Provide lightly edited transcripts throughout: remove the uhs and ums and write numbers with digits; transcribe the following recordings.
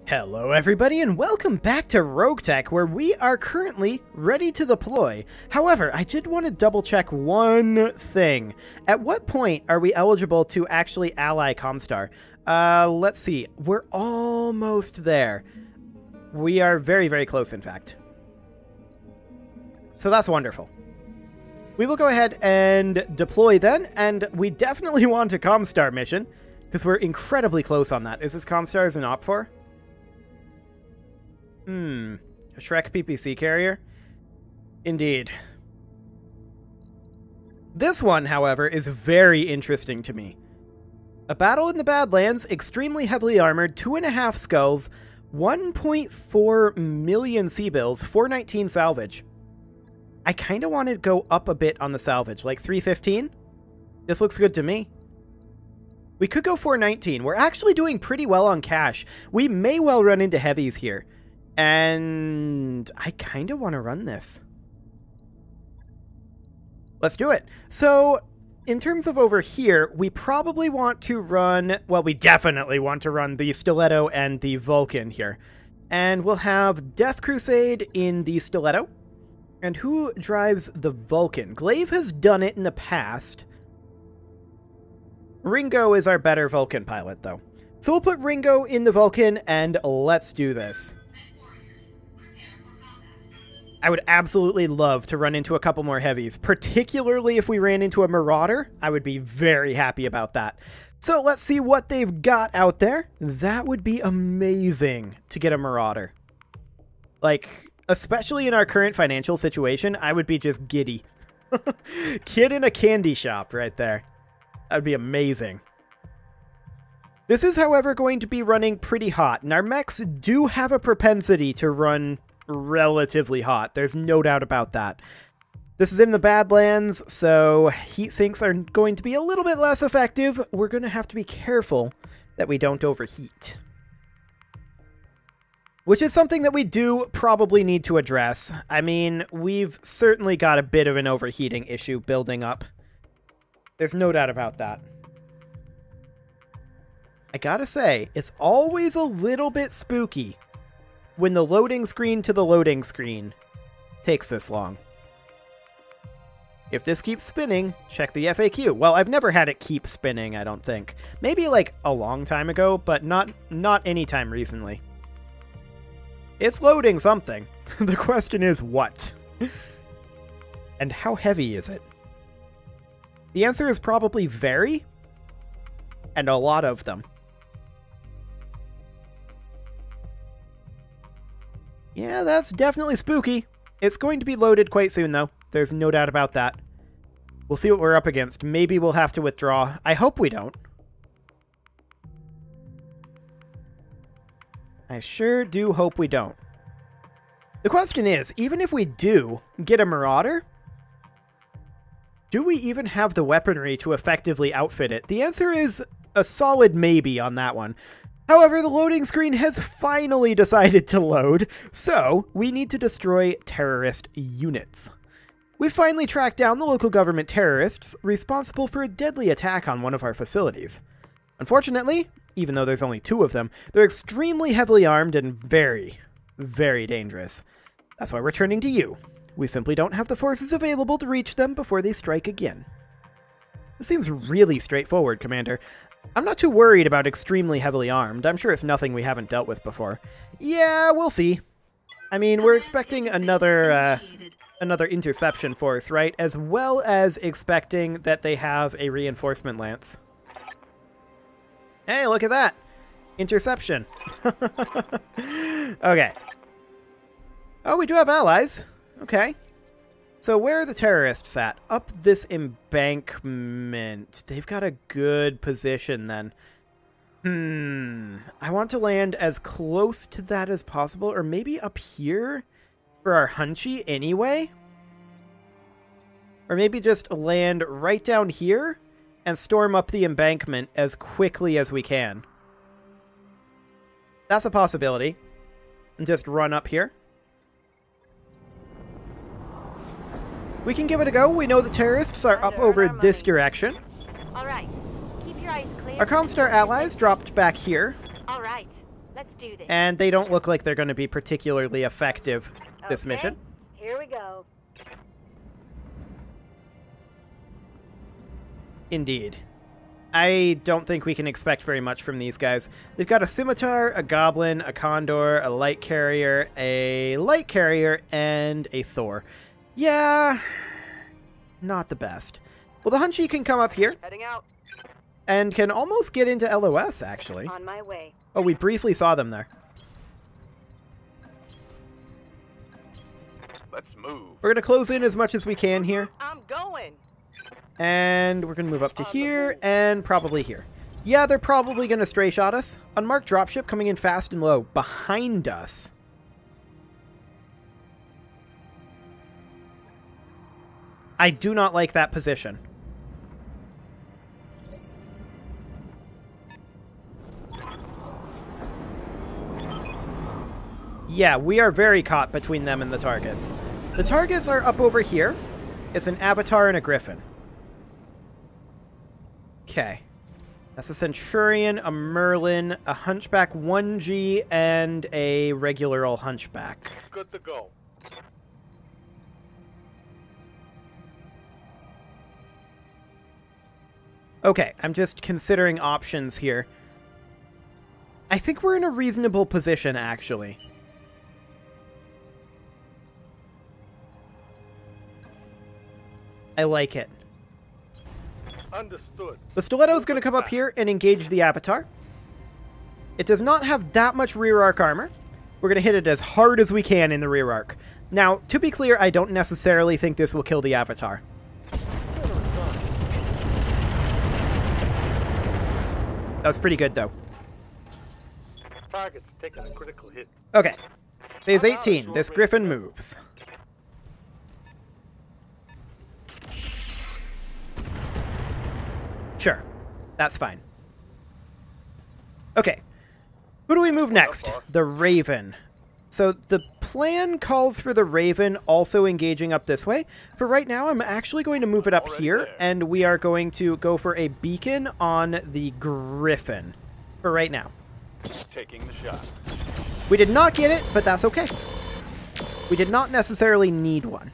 Hello everybody and welcome back to RogueTech, where we are currently ready to deploy. However, I did want to double check one thing. At what point are we eligible to actually ally Comstar? Let's see. We're almost there. We are very, very close, in fact. So that's wonderful. We will go ahead and deploy then, and we definitely want a Comstar mission, because we're incredibly close on that. Is this Comstar as an op for? A Shrek PPC carrier? Indeed. This one, however, is very interesting to me. A battle in the Badlands, extremely heavily armored, 2.5 skulls, 1.4 million sea bills, 419 salvage. I kind of want to go up a bit on the salvage, like 315? This looks good to me. We could go 419. We're actually doing pretty well on cash. We may well run into heavies here. And I kind of want to run this. Let's do it. So, in terms of over here, we probably want to run... Well, we definitely want to run the Stiletto and the Vulcan here. And we'll have Death Crusade in the Stiletto. And who drives the Vulcan? Glaive has done it in the past. Ringo is our better Vulcan pilot, though. So we'll put Ringo in the Vulcan, and let's do this. I would absolutely love to run into a couple more heavies, particularly if we ran into a Marauder. I would be very happy about that. So let's see what they've got out there. That would be amazing to get a Marauder. Like, especially in our current financial situation, I would be just giddy. Kid in a candy shop right there. That would be amazing. This is, however, going to be running pretty hot, and our mechs do have a propensity to run relatively hot. There's no doubt about that. This is in the Badlands, so heat sinks are going to be a little bit less effective. We're going to have to be careful that we don't overheat. Which is something that we do probably need to address. I mean, we've certainly got a bit of an overheating issue building up. There's no doubt about that. I gotta say, it's always a little bit spooky when the loading screen to the loading screen takes this long. If this keeps spinning, check the FAQ. Well, I've never had it keep spinning, I don't think. Maybe like a long time ago, but not any time recently. It's loading something. The question is what? And how heavy is it? The answer is probably very, and a lot of them. Yeah, that's definitely spooky. It's going to be loaded quite soon, though. There's no doubt about that. We'll see what we're up against. Maybe we'll have to withdraw. I hope we don't. I sure do hope we don't. The question is, even if we do get a Marauder, do we even have the weaponry to effectively outfit it? The answer is a solid maybe on that one. However, the loading screen has finally decided to load, so we need to destroy terrorist units. We finally tracked down the local government terrorists responsible for a deadly attack on one of our facilities. Unfortunately, even though there's only 2 of them, they're extremely heavily armed and very, very dangerous. That's why we're turning to you. We simply don't have the forces available to reach them before they strike again. This seems really straightforward, Commander. I'm not too worried about extremely heavily armed. I'm sure it's nothing we haven't dealt with before. Yeah, we'll see. I mean, we're expecting another interception force, right? As well as expecting that they have a reinforcement lance. Hey, look at that! Interception. Okay. Oh, we do have allies. Okay. So where are the terrorists at? Up this embankment. They've got a good position then. I want to land as close to that as possible, or maybe up here for our hunchy anyway? Or maybe just land right down here and storm up the embankment as quickly as we can. That's a possibility. And just run up here. We can give it a go. We know the terrorists are up over this direction. All right. Keep your eyes clear. Our Comstar allies dropped back here. All right. Let's do do this. And they don't look like they're going to be particularly effective this mission. Here we go. Indeed. I don't think we can expect very much from these guys. They've got a scimitar, a goblin, a condor, a light carrier, and a Thor. Yeah, not the best. Well, the Hunchy can come up here. Heading out. And can almost get into LOS, actually. On my way. Oh, we briefly saw them there. Let's move. We're going to close in as much as we can here. I'm going. And we're going to move up to here and probably here. Yeah, they're probably going to stray shot us. Unmarked dropship coming in fast and low behind us. I do not like that position. Yeah, we are very caught between them and the targets. The targets are up over here. It's an Avatar and a Griffin. Okay. That's a Centurion, a Merlin, a Hunchback 1G, and a regular old Hunchback. Good to go. Okay, I'm just considering options here. I think we're in a reasonable position, actually. I like it. Understood. The Stiletto is going to come up here and engage the Avatar. It does not have that much rear arc armor. We're going to hit it as hard as we can in the rear arc. Now, to be clear, I don't necessarily think this will kill the Avatar. That was pretty good, though. Target's taking a critical hit. Okay. Phase 18. This Griffin moves. Sure. That's fine. Okay. Who do we move next? The Raven. So the plan calls for the Raven also engaging up this way. For right now, I'm actually going to move it up here, and we are going to go for a beacon on the Griffin. For right now. Taking the shot. We did not get it, but that's okay. We did not necessarily need one.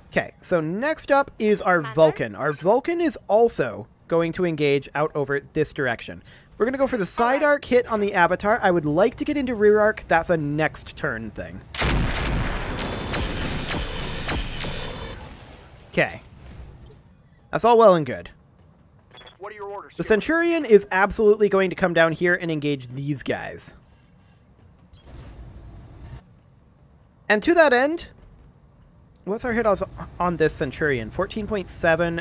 Okay, so next up is our Vulcan. Our Vulcan is also going to engage out over this direction. We're going to go for the side arc hit on the Avatar. I would like to get into rear arc. That's a next turn thing. Okay. That's all well and good. What are your orders? The Centurion is absolutely going to come down here and engage these guys. And to that end, what's our hit on this Centurion? 14.7,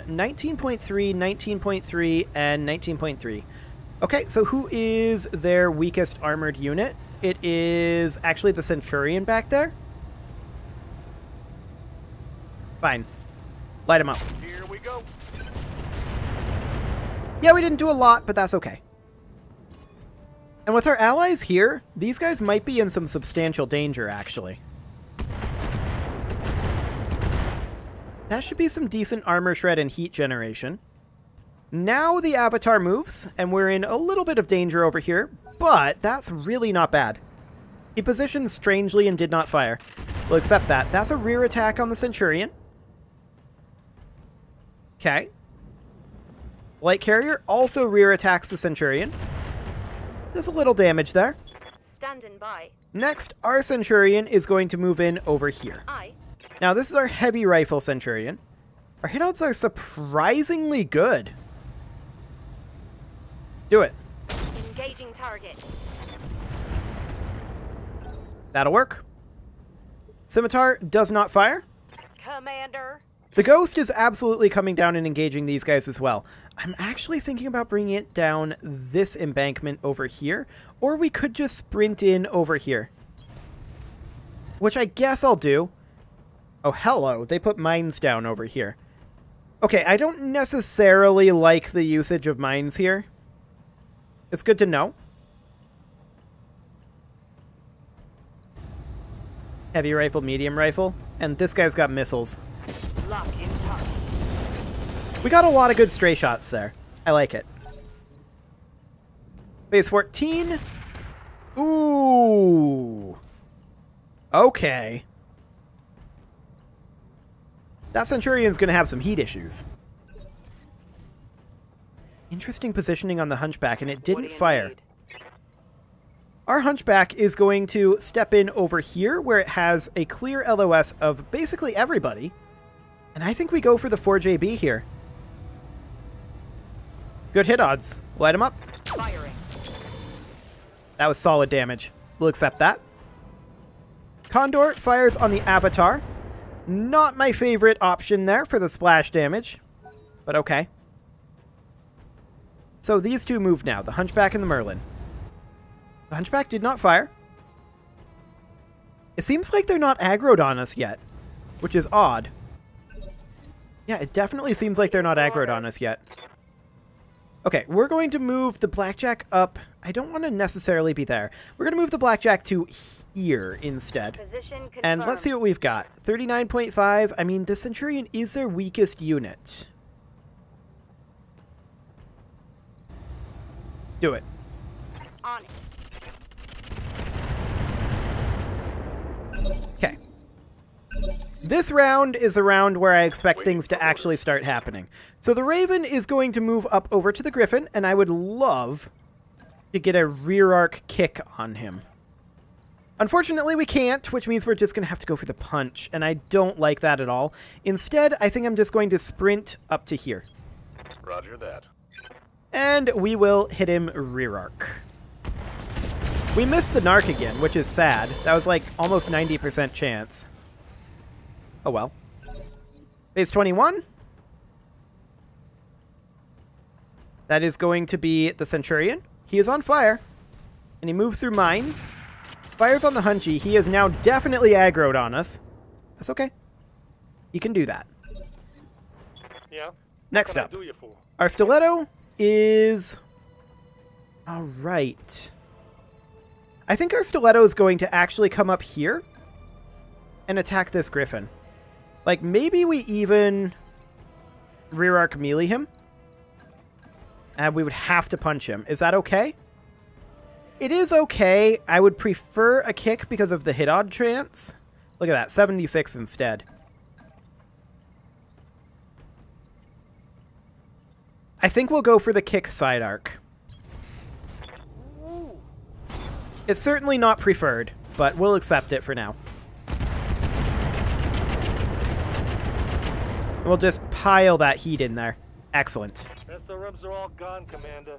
19.3, 19.3, and 19.3. Okay, so who is their weakest armored unit? It is actually the Centurion back there. Fine. Light him up. Here we go. Yeah, we didn't do a lot, but that's okay. And with our allies here, these guys might be in some substantial danger, actually. That should be some decent armor shred and heat generation. Now the Avatar moves, and we're in a little bit of danger over here, but that's really not bad. He positioned strangely and did not fire. We'll accept that. That's a rear attack on the Centurion. Okay. Light Carrier also rear attacks the Centurion. There's a little damage there. Standing by. Next, our Centurion is going to move in over here. Now, this is our heavy rifle Centurion. Our hitouts are surprisingly good. Do it. Engaging target. That'll work. Scimitar does not fire. Commander. The Ghost is absolutely coming down and engaging these guys as well. I'm actually thinking about bringing it down this embankment over here, or we could just sprint in over here. Which I guess I'll do. Oh, hello. They put mines down over here. Okay, I don't necessarily like the usage of mines here. It's good to know. Heavy rifle, medium rifle, and this guy's got missiles. Lock in target. We got a lot of good stray shots there. I like it. Phase 14. Ooh. Okay. That Centurion's going to have some heat issues. Interesting positioning on the Hunchback, and it didn't fire. Our Hunchback is going to step in over here where it has a clear LOS of basically everybody. And I think we go for the 4JB here. Good hit odds. Light him up. Firing. That was solid damage. We'll accept that. Condor fires on the Avatar. Not my favorite option there for the splash damage, but okay. So these two move now, the Hunchback and the Merlin. The Hunchback did not fire. It seems like they're not aggroed on us yet, which is odd. Yeah, it definitely seems like they're not aggroed on us yet. Okay, we're going to move the Blackjack up. I don't want to necessarily be there. We're going to move the Blackjack to here instead. Position confirmed. And let's see what we've got. 39.5. I mean, the Centurion is their weakest unit. Do it. On it. Okay. This round is a round where I expect things to actually start happening. So the Raven is going to move up over to the Griffin, and I would love to get a rear arc kick on him. Unfortunately, we can't, which means we're just going to have to go for the punch, and I don't like that at all. Instead, I think I'm just going to sprint up to here. Roger that. And we will hit him rear arc. We missed the Narc again, which is sad. That was like almost 90% chance. Oh well. Phase 21. That is going to be the Centurion. He is on fire. And he moves through mines. Fires on the Hunchy. He is now definitely aggroed on us. That's okay. He can do that. Yeah. Next What up. can I do you for? Our Stiletto is... Alright. I think our Stiletto is going to actually come up here and attack this Griffin. Like, maybe we even rear arc melee him. And we would have to punch him. Is that okay? It is okay. I would prefer a kick because of the hit odd chance. Look at that, 76 instead. I think we'll go for the kick side arc. It's certainly not preferred, but we'll accept it for now. We'll just pile that heat in there. Excellent. SRMs are all gone, Commander.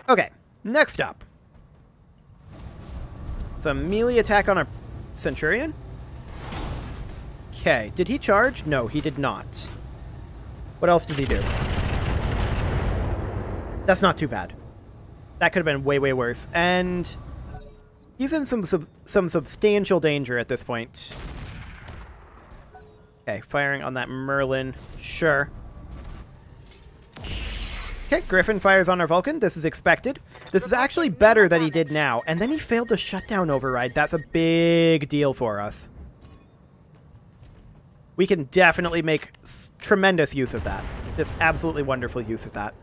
Okay, next up. It's a melee attack on our Centurion. Okay, did he charge? No, he did not. What else does he do? That's not too bad. That could have been way, way worse. And he's in some substantial danger at this point. Okay, firing on that Merlin. Sure. Okay, Griffin fires on our Vulcan. This is expected. This is actually better that he did now. And then he failed the shutdown override. That's a big deal for us. We can definitely make tremendous use of that. Just absolutely wonderful use of that.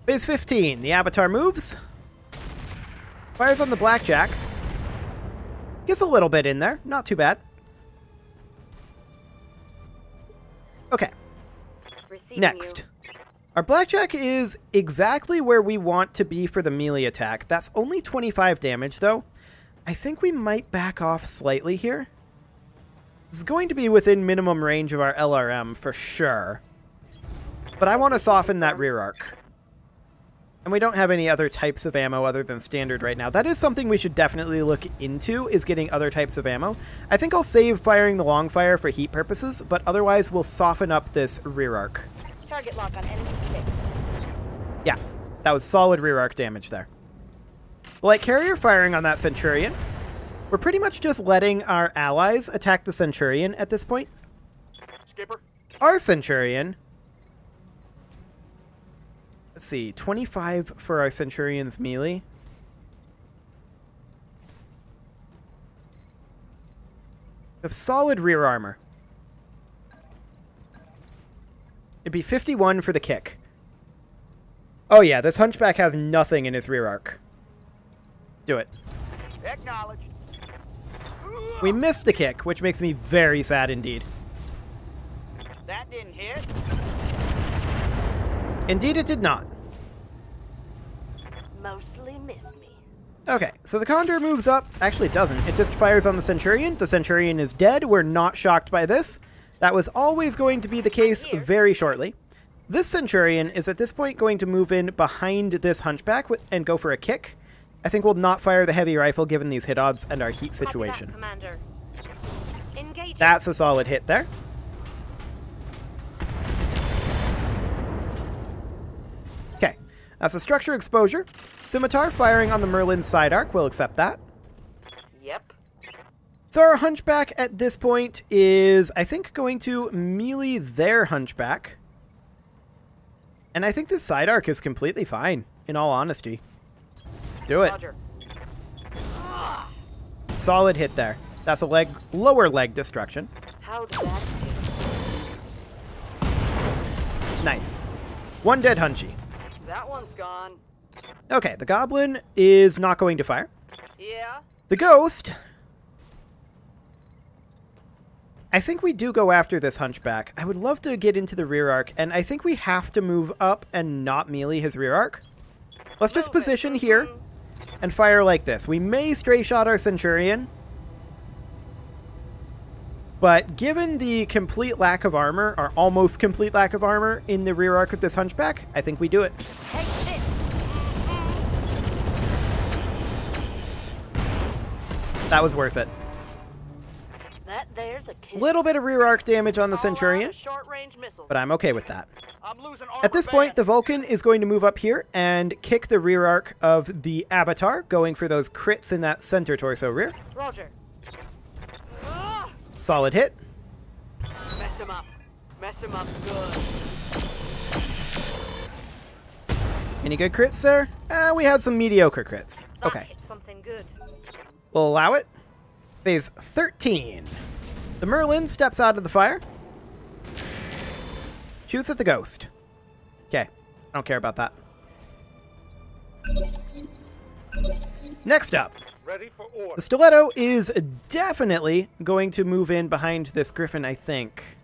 Phase 15. The Avatar moves. Fires on the Blackjack. Gets a little bit in there. Not too bad. Okay. Receiving Next. you. Our Blackjack is exactly where we want to be for the melee attack. That's only 25 damage, though. I think we might back off slightly here. This is going to be within minimum range of our LRM for sure. But I want to soften that rear arc. And we don't have any other types of ammo other than standard right now. That is something we should definitely look into, is getting other types of ammo. I think I'll save firing the long fire for heat purposes, but otherwise we'll soften up this rear arc. Target lock on enemy 6. Yeah, that was solid rear arc damage there. Light carrier firing on that Centurion. We're pretty much just letting our allies attack the Centurion at this point. Skipper? Our Centurion... Let's see, 25 for our Centurion's melee. We have solid rear armor. It'd be 51 for the kick. Oh yeah, this hunchback has nothing in his rear arc. Do it. Acknowledged. We missed the kick, which makes me very sad indeed. That didn't hit. Indeed it did not. Mostly miss me. Okay, so the Condor moves up. Actually, it doesn't. It just fires on the Centurion. The Centurion is dead. We're not shocked by this. That was always going to be the case very shortly. This Centurion is at this point going to move in behind this Hunchback and go for a kick. I think we'll not fire the heavy rifle given these hit odds and our heat situation. Copy that, Commander. Engaging. That's a solid hit there. Okay, that's a structure exposure. Scimitar firing on the Merlin's side arc. We'll accept that. Yep. So our Hunchback at this point is, I think, going to melee their Hunchback. And I think this side arc is completely fine, in all honesty. Do it. Roger. Solid hit there. That's a lower leg destruction. How did that feel? Nice. One dead Hunchy. That one's gone. Okay, the Goblin is not going to fire. Yeah. The Ghost... I think we do go after this Hunchback. I would love to get into the rear arc, and I think we have to move up and not melee his rear arc. Let's just position here and fire like this. We may stray shot our Centurion, but given the complete lack of armor, or almost complete lack of armor in the rear arc of this Hunchback, I think we do it. Take this. That was worth it. That there's a kill. Little bit of rear arc damage on the Centurion, Short-range missile. but I'm okay with that. I'm losing armor At this point, the Vulcan is going to move up here and kick the rear arc of the Avatar, going for those crits in that center torso rear. Roger. Solid hit. Mess him up. Mess him up good. Any good crits there? We had some mediocre crits. Okay, It's something good. we'll allow it. Phase 13. The Merlin steps out of the fire. Shoots at the Ghost. Okay, I don't care about that. Next up. Ready for order. The Stiletto is definitely going to move in behind this Griffin, I think.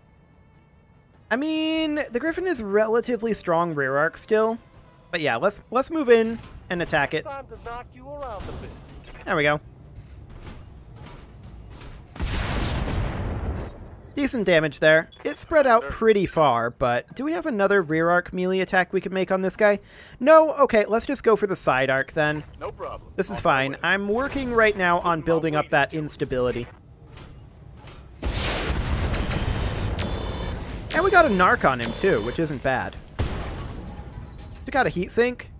I mean, the Griffin is relatively strong rear arc still. But yeah, let's move in and attack it. Time to knock you around a bit. There we go. Decent damage there. It spread out pretty far, but do we have another rear arc melee attack we could make on this guy? No? Okay, let's just go for the side arc then. No problem. This is fine. I'm working right now on building up that instability. And we got a narc on him too, which isn't bad. We got a heat sink.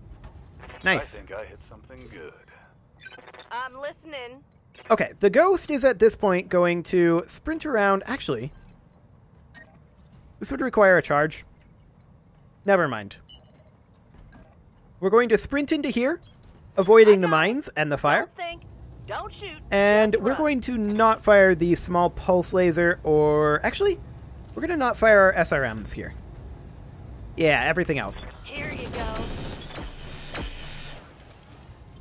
Nice. I think I hit something good. I'm listening. Okay, the Ghost is at this point going to sprint around. Actually, this would require a charge. Never mind. We're going to sprint into here, avoiding the mines and the fire. Don't think. Don't shoot. And Just we're run. going to not fire the small pulse laser, or... Actually, we're going to not fire our SRMs here. Yeah, everything else. Here you go.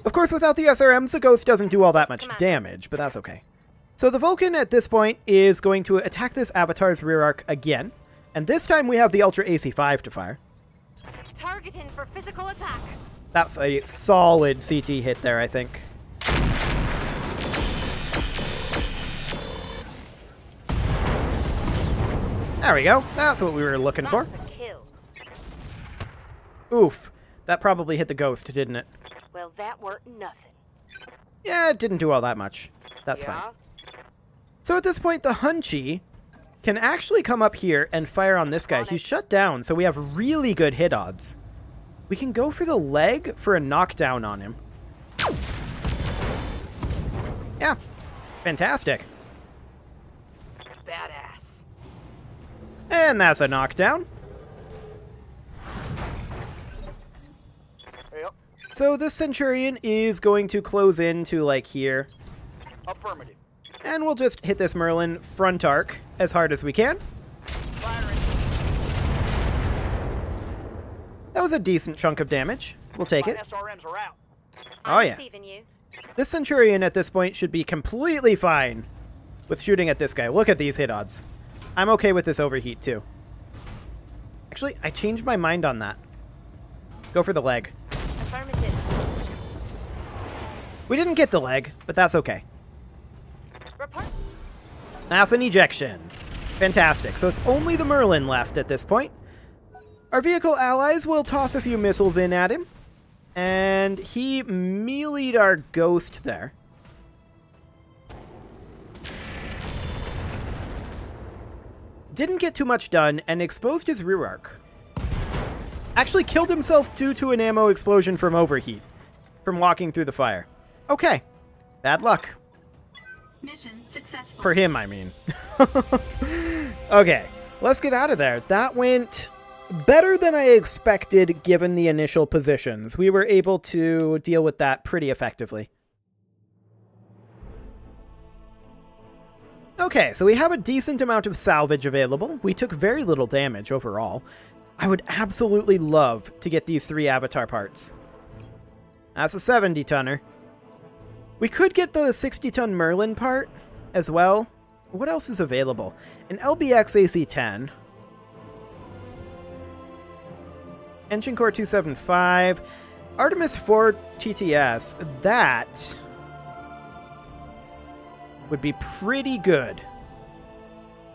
Of course, without the SRMs, the Ghost doesn't do all that much damage, but that's okay. So the Vulcan at this point is going to attack this Avatar's rear arc again, and this time we have the Ultra AC-5 to fire. Targeting for physical attack. That's a solid CT hit there, I think. There we go. That's what we were looking for. That's a kill. Oof. That probably hit the Ghost, didn't it? Well, that weren't nothing. Yeah, it didn't do all that much. That's fine. So at this point, the Hunchy can actually come up here and fire on this guy. He's shut down, so we have really good hit odds. We can go for the leg for a knockdown on him. Yeah. Fantastic. Badass. And that's a knockdown. Yep. So this Centurion is going to close in to like here. Affirmative. And we'll just hit this Merlin front arc as hard as we can. Firing. That was was a decent chunk of damage. We'll take My it. SRMs are out. Oh, I'm yeah. receiving you. This Centurion at this point should be completely fine with shooting at this guy. Look at these hit odds. I'm okay with this overheat, too. Actually, I changed my mind on that. Go for the leg. Affirmative. We didn't get the leg, but that's okay. Report. That's an ejection. Fantastic. So it's only the Merlin left at this point. Our vehicle allies will toss a few missiles in at him. And he melee'd our ghost there. Didn't get too much done and exposed his rear arc. Actually killed himself due to an ammo explosion from overheat. From walking through the fire. Okay. Bad luck. Mission successful. For him, I mean. Okay. Let's get out of there. That went better than I expected given the initial positions. We were able to deal with that pretty effectively. Okay, so we have a decent amount of salvage available. We took very little damage overall. I would absolutely love to get these 3 avatar parts. That's a 70-tonner. We could get the 60-ton Merlin part as well. What else is available? An LBX AC-10. Engine Core 275. Artemis 4 TTS. That would be pretty good.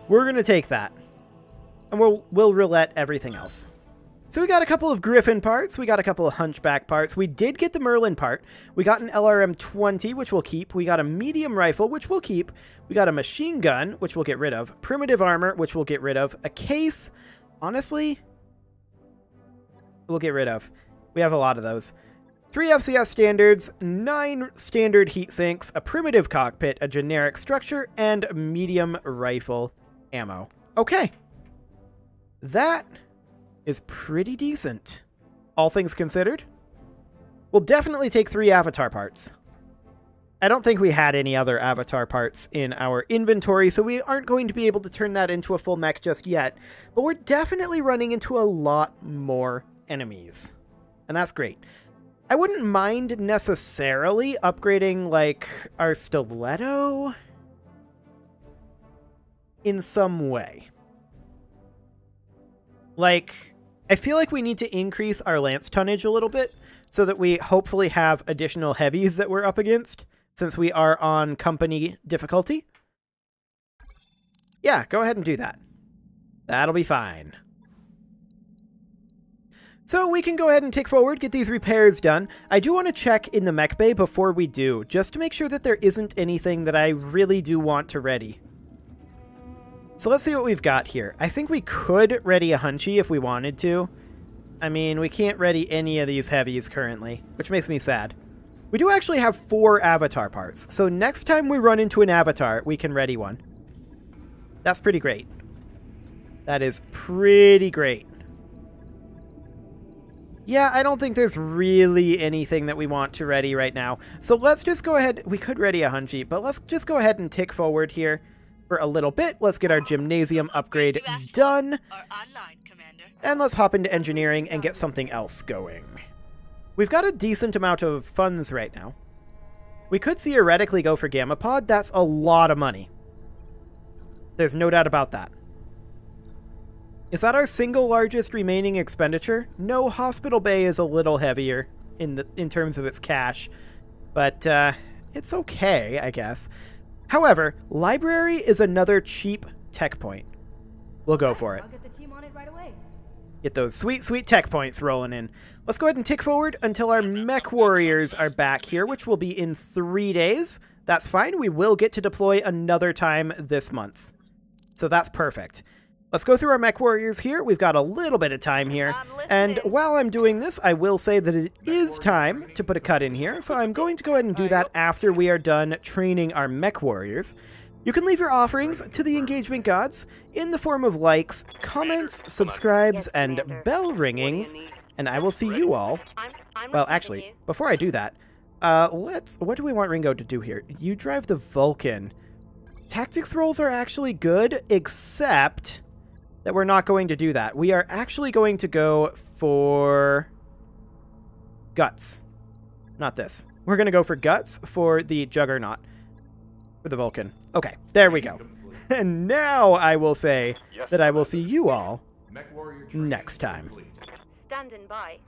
We're going to take that. And we'll roulette everything else. So we got a couple of Griffin parts. We got a couple of Hunchback parts. We did get the Merlin part. We got an LRM-20, which we'll keep. We got a medium rifle, which we'll keep. We got a machine gun, which we'll get rid of. Primitive armor, which we'll get rid of. A case, honestly, we'll get rid of. We have a lot of those. 3 FCS standards, 9 standard heat sinks, a primitive cockpit, a generic structure, and medium rifle ammo. Okay. That is pretty decent, all things considered. We'll definitely take 3 avatar parts. I don't think we had any other avatar parts in our inventory, so we aren't going to be able to turn that into a full mech just yet, but we're definitely running into a lot more enemies, and that's great. I wouldn't mind necessarily upgrading, like, our stiletto in some way. Like, I feel like we need to increase our lance tonnage a little bit so that we hopefully have additional heavies that we're up against since we are on company difficulty. Yeah, go ahead and do that. That'll be fine. So we can go ahead and tick forward, get these repairs done. I do want to check in the mech bay before we do, just to make sure that there isn't anything that I really do want to ready. So let's see what we've got here. I think we could ready a Hunchy if we wanted to. I mean, we can't ready any of these heavies currently, which makes me sad. We do actually have 4 avatar parts, so next time we run into an avatar, we can ready one. That's pretty great. That is pretty great. Yeah, I don't think there's really anything that we want to ready right now. So let's just go ahead. We could ready a Hunchy, but let's just go ahead and tick forward here for a little bit. Let's get our gymnasium upgrade done. And let's hop into engineering and get something else going. We've got a decent amount of funds right now. We could theoretically go for Gamma Pod. That's a lot of money. There's no doubt about that. Is that our single largest remaining expenditure? No, Hospital Bay is a little heavier in terms of its cash, but it's okay, I guess. However, Library is another cheap tech point. We'll go for it. I'll get the team on it right away. Get those sweet, sweet tech points rolling in. Let's go ahead and tick forward until our mech warriors are back here, which will be in 3 days. That's fine. We will get to deploy another time this month. So that's perfect. Let's go through our mech warriors here. We've got a little bit of time here. And while I'm doing this, I will say that it is time to put a cut in here. So I'm going to go ahead and do that after we are done training our mech warriors. You can leave your offerings to the engagement gods in the form of likes, comments, subscribes, and bell ringings. And I will see you all. Well, actually, before I do that, what do we want Ringo to do here? You drive the Vulcan. Tactics rolls are actually good, except that we're not going to do that. We are actually going to go for guts. Not this. We're going to go for guts for the Juggernaut. For the Vulcan. Okay, there we go. And now I will say that I will see you all next time. Standing by.